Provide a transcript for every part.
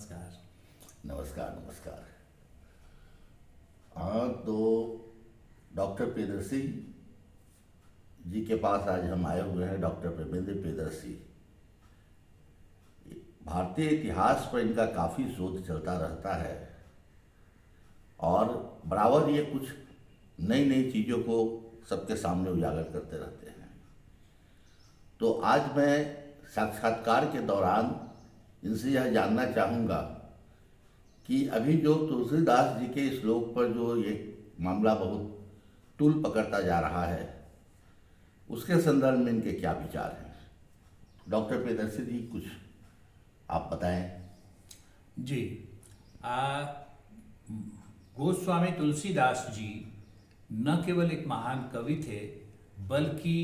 नमस्कार। नमस्कार नमस्कार। हाँ, तो डॉक्टर प्रियदर्शी जी के पास आज हम आए हुए हैं। डॉक्टर प्रेमेंद्र प्रियदर्शी, भारतीय इतिहास पर इनका काफ़ी शोध चलता रहता है और बराबर ये कुछ नई नई चीज़ों को सबके सामने उजागर करते रहते हैं। तो आज मैं साक्षात्कार के दौरान इनसे यह जानना चाहूँगा कि अभी जो तुलसीदास जी के श्लोक पर जो ये मामला बहुत तूल पकड़ता जा रहा है, उसके संदर्भ में इनके क्या विचार हैं। डॉक्टर प्रियदर्शी जी, कुछ आप बताएं। जी, गोस्वामी तुलसीदास जी न केवल एक महान कवि थे, बल्कि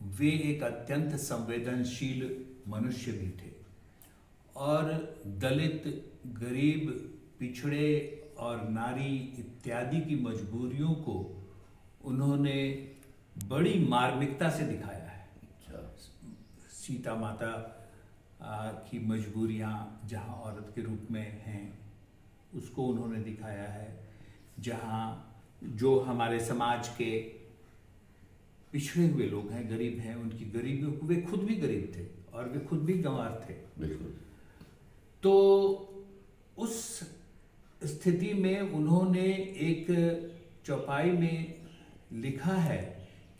वे एक अत्यंत संवेदनशील मनुष्य भी थे और दलित, गरीब, पिछड़े और नारी इत्यादि की मजबूरियों को उन्होंने बड़ी मार्मिकता से दिखाया है। अच्छा। सीता माता की मजबूरियाँ जहाँ औरत के रूप में हैं, उसको उन्होंने दिखाया है। जहाँ जो हमारे समाज के पिछड़े हुए लोग हैं, गरीब हैं, उनकी गरीबी, वे खुद भी गरीब थे और वे खुद भी गंवार थे। बिल्कुल। तो उस स्थिति में उन्होंने एक चौपाई में लिखा है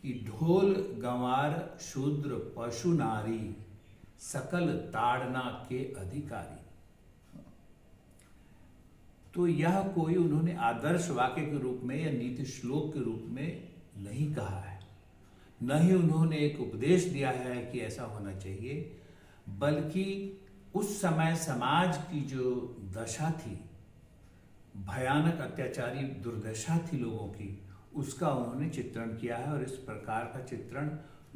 कि ढोल गंवार शूद्र पशु नारी सकल ताड़ना के अधिकारी। तो यह कोई उन्होंने आदर्श वाक्य के रूप में या नीति श्लोक के रूप में नहीं कहा है, न ही उन्होंने एक उपदेश दिया है कि ऐसा होना चाहिए, बल्कि उस समय समाज की जो दशा थी, भयानक अत्याचारी दुर्दशा थी लोगों की, उसका उन्होंने चित्रण किया है और इस प्रकार का चित्रण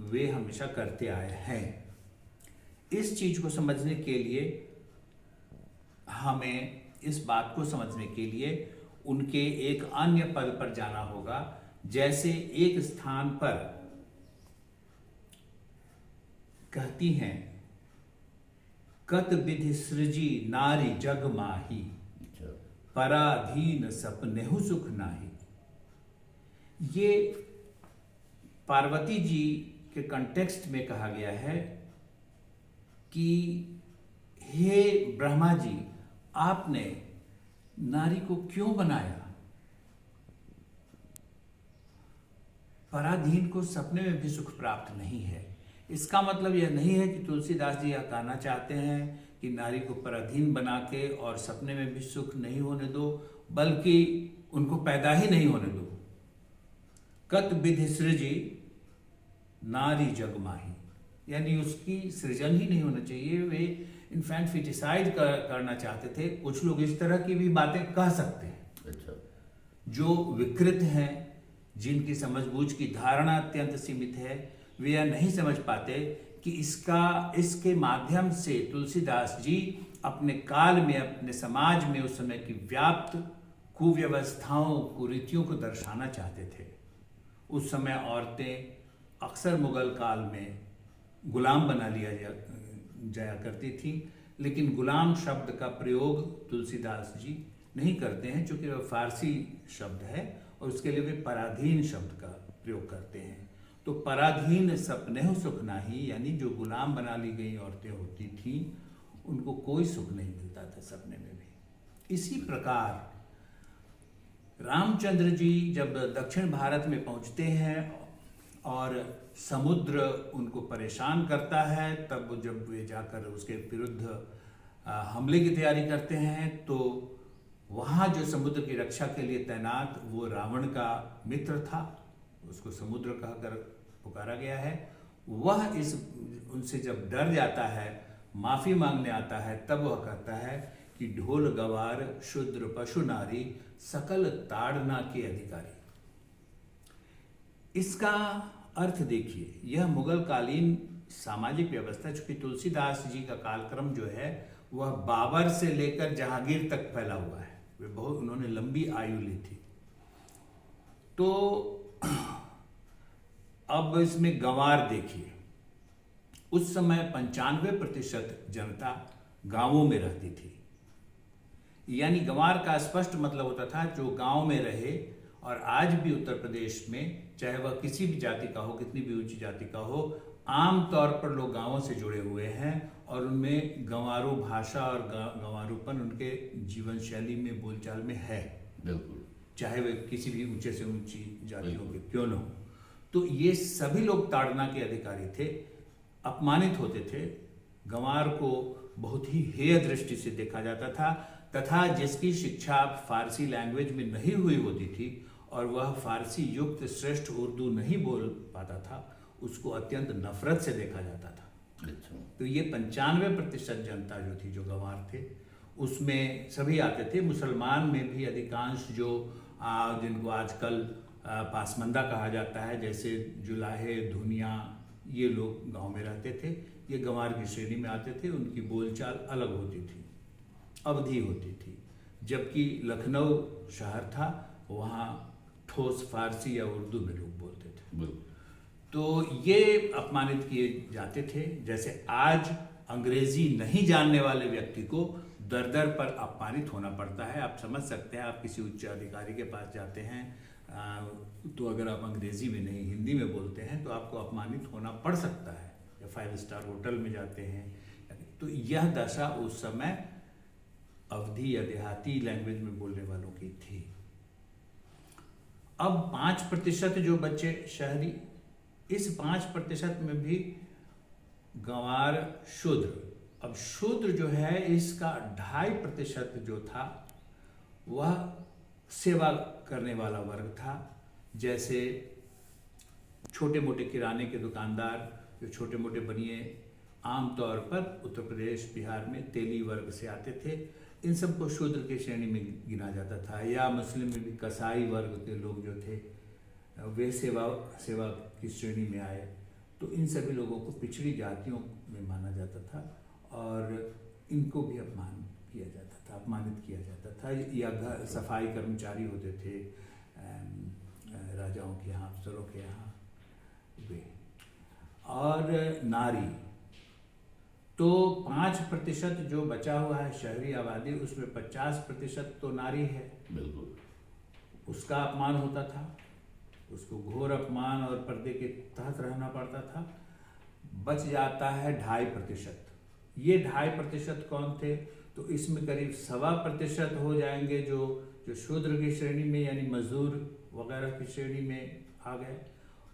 वे हमेशा करते आए हैं। इस चीज को समझने के लिए हमें, इस बात को समझने के लिए उनके एक अन्य पद पर जाना होगा। जैसे एक स्थान पर कहती हैं, कत विधि सृजी नारी जग माही, पराधीन सपनेहु सुख नाही। ये पार्वती जी के कंटेक्स्ट में कहा गया है कि हे ब्रह्मा जी, आपने नारी को क्यों बनाया? पराधीन को सपने में भी सुख प्राप्त नहीं है। इसका मतलब यह नहीं है कि तुलसीदास जी यह कहना चाहते हैं कि नारी को पराधीन बना के और सपने में भी सुख नहीं होने दो, बल्कि उनको पैदा ही नहीं होने दो। कत विधि सृजी नारी जगमाही, यानी उसकी सृजन ही नहीं होना चाहिए। वे इनफैंटिसाइड करना चाहते थे। कुछ लोग इस तरह की भी बातें कह सकते हैं। अच्छा। जो विकृत हैं, जिनकी समझबूझ की धारणा अत्यंत सीमित है, वे यह नहीं समझ पाते कि इसके माध्यम से तुलसीदास जी अपने काल में, अपने समाज में उस समय की व्याप्त कुव्यवस्थाओं, कुरीतियों को दर्शाना चाहते थे। उस समय औरतें अक्सर मुगल काल में गुलाम बना लिया जाया करती थी, लेकिन गुलाम शब्द का प्रयोग तुलसीदास जी नहीं करते हैं, चूंकि वह फारसी शब्द है और उसके लिए वे पराधीन शब्द का प्रयोग करते हैं। तो पराधीन सपनेहु सुख नाही, यानी जो गुलाम बना ली गई औरतें होती थीं, उनको कोई सुख नहीं मिलता था सपने में भी। इसी प्रकार रामचंद्र जी जब दक्षिण भारत में पहुंचते हैं और समुद्र उनको परेशान करता है, तब जब वे जाकर उसके विरुद्ध हमले की तैयारी करते हैं, तो वहाँ जो समुद्र की रक्षा के लिए तैनात वो रावण का मित्र था, उसको समुद्र कहकर पुकारा गया है। वह उनसे जब डर जाता है, माफी मांगने आता है, तब वह कहता है कि ढोल गवार शूद्र पशु नारी सकल ताड़ना के अधिकारी। इसका अर्थ देखिए, यह मुगल कालीन सामाजिक व्यवस्था, चूंकि तुलसीदास जी का कालक्रम जो है वह बाबर से लेकर जहांगीर तक फैला हुआ है, वे बहुत, उन्होंने लंबी आयु ली थी। तो अब इसमें गंवार देखिए, उस समय 95% जनता गांवों में रहती थी यानी गंवार का स्पष्ट मतलब होता था जो गांव में रहे, और आज भी उत्तर प्रदेश में चाहे वह किसी भी जाति का हो, कितनी भी ऊंची जाति का हो, आम तौर पर लोग गांवों से जुड़े हुए हैं और उनमें गंवारू भाषा और गंवारूपन उनके जीवन शैली में, बोलचाल में है, बिल्कुल, चाहे वे किसी भी ऊंचे से ऊंची जातियों के क्यों न हो। तो ये सभी लोग ताड़ना के अधिकारी थे, अपमानित होते थे। गंवार को बहुत ही हेय दृष्टि से देखा जाता था, तथा जिसकी शिक्षा फारसी लैंग्वेज में नहीं हुई होती थी और वह फारसी युक्त श्रेष्ठ उर्दू नहीं बोल पाता था, उसको अत्यंत नफरत से देखा जाता था। अच्छा, तो ये 95% जनता जो थी, जो गंवार थे, उसमें सभी आते थे। मुसलमान में भी अधिकांश जो जिनको आजकल पासमंदा कहा जाता है, जैसे जुलाहे, धुनिया, ये लोग गांव में रहते थे, ये गंवार की श्रेणी में आते थे। उनकी बोलचाल अलग होती थी, अवधी होती थी। जबकि लखनऊ शहर था, वहाँ ठोस फारसी या उर्दू में लोग बोलते थे। बिल्कुल, तो ये अपमानित किए जाते थे। जैसे आज अंग्रेजी नहीं जानने वाले व्यक्ति को दर दर पर अपमानित होना पड़ता है। आप समझ सकते हैं, आप किसी उच्च अधिकारी के पास जाते हैं तो अगर आप अंग्रेजी में नहीं, हिंदी में बोलते हैं तो आपको अपमानित होना पड़ सकता है। या 5 स्टार होटल में जाते हैं, तो यह दशा उस समय अवधी या देहाती लैंग्वेज में बोलने वालों की थी। अब 5% जो बच्चे शहरी, इस 5% में भी गंवार शूद्र। अब शूद्र जो है, इसका 2.5% जो था वह सेवा करने वाला वर्ग था। जैसे छोटे मोटे किराने के दुकानदार, जो छोटे मोटे बनिए, आमतौर पर उत्तर प्रदेश, बिहार में तेली वर्ग से आते थे, इन सबको शूद्र की श्रेणी में गिना जाता था। या मुस्लिम में भी कसाई वर्ग के लोग जो थे, वे सेवा की श्रेणी में आए। तो इन सभी लोगों को पिछड़ी जातियों में माना जाता था और इनको भी अपमानित किया जाता था। या घर सफाई कर्मचारी होते थे राजाओं के यहाँ, अफसरों के यहाँ, वे। और नारी, तो 5% जो बचा हुआ है शहरी आबादी, उसमें 50% तो नारी है। बिल्कुल, उसका अपमान होता था, उसको घोर अपमान और पर्दे के तहत रहना पड़ता था। बच जाता है 2.5%। ये 2.5% कौन थे? तो इसमें करीब 1.25% हो जाएंगे जो शूद्र की श्रेणी में, यानी मजदूर वगैरह की श्रेणी में आ गए,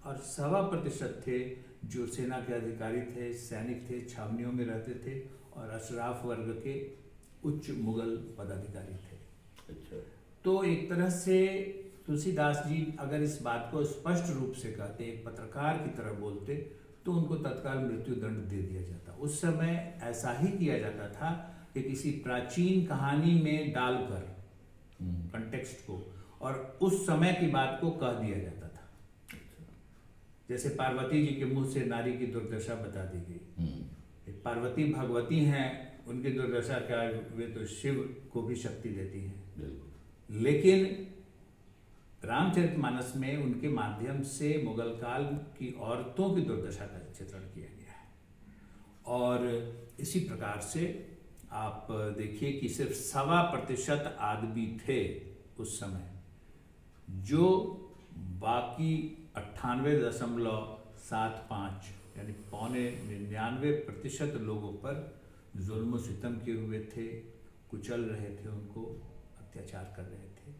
और 1.25% थे जो सेना के अधिकारी थे, सैनिक थे, छावनियों में रहते थे, और अशराफ वर्ग के उच्च मुगल पदाधिकारी थे। अच्छा, तो एक तरह से तुलसीदास जी अगर इस बात को स्पष्ट रूप से कहते, एक पत्रकार की तरह बोलते, तो उनको तत्काल मृत्यु दंड दे दिया जाता। उस समय ऐसा ही किया जाता था कि किसी प्राचीन कहानी में डालकर कंटेक्स्ट को और उस समय की बात को कह दिया जाता था। जैसे पार्वती जी के मुंह से नारी की दुर्दशा बता दी गई। पार्वती भगवती हैं, उनकी दुर्दशा क्या, वे तो शिव को भी शक्ति देती हैं। लेकिन रामचरितमानस में उनके माध्यम से मुगल काल की औरतों की दुर्दशा का चित्रण किया गया है। और इसी प्रकार से आप देखिए कि सिर्फ 1.25% आदमी थे उस समय, जो बाकी 98.75 यानी 99.99% लोगों पर जुल्म सितम किए हुए थे, कुचल रहे थे, उनको अत्याचार कर रहे थे।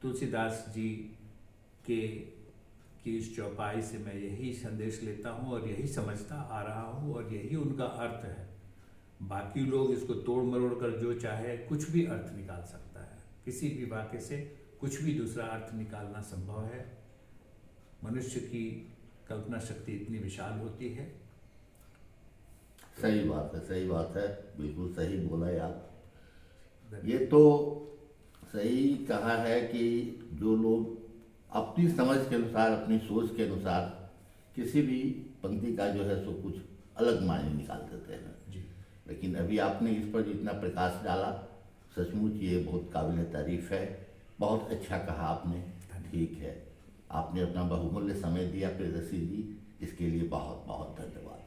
तुलसीदास जी की इस चौपाई से मैं यही संदेश लेता हूँ और यही समझता आ रहा हूँ और यही उनका अर्थ है। बाकी लोग इसको तोड़ मरोड़ कर जो चाहे कुछ भी अर्थ निकाल सकता है, किसी भी वाक्य से कुछ भी दूसरा अर्थ निकालना संभव है। मनुष्य की कल्पना शक्ति इतनी विशाल होती है। सही बात है, बिल्कुल सही बोला यार। ये तो सही कहा है कि जो लोग अपनी समझ के अनुसार, अपनी सोच के अनुसार किसी भी पंक्ति का जो है सो कुछ अलग मायने निकाल देते हैं जी। लेकिन अभी आपने इस पर जितना प्रकाश डाला, सचमुच ये बहुत काबिल तारीफ है। बहुत अच्छा कहा आपने। ठीक है, आपने अपना बहुमूल्य समय दिया प्रियदर्शी जी, इसके लिए बहुत बहुत धन्यवाद।